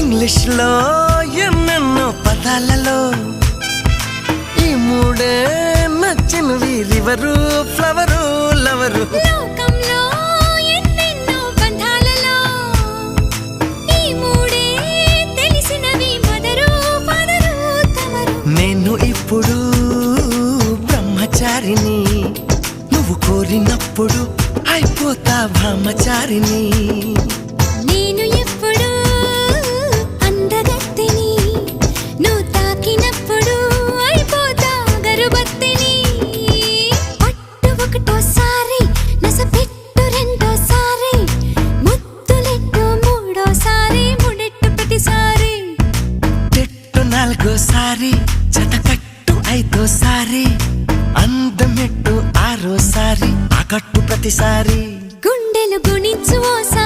English లో ఎన్నెన్నో పదాలలో ఈ మూడే నచ్చినవి రివరు ఫ్లవరు లవరు లోకంలో ఎన్నెన్నో బంధాలలో ఈ మూడే తెలిసినవి మదరు ఫాదరు తమరు నేను ఇప్పుడు బ్రహ్మచారిని నువ్వు కోరినప్పుడు అయిపోతా బ్రహ్మచారిని నేను ఎప్పుడు అందగత్తెని నువ్వు తాకినప్పుడు అయిపోతా గరుబత్తెని పట్టు ఒకటోసారి నసపెట్టు రెండోసారి ముద్దులెట్టు మూడోసారి ముడెట్టు ప్రతిసారి తెట్టు నాలుగోసారి జతకట్టు ఐదోసారి అందమెట్టు ఆరోసారి ఆకట్టు ప్రతిసారి గుండెలు గుణించు ఓసారి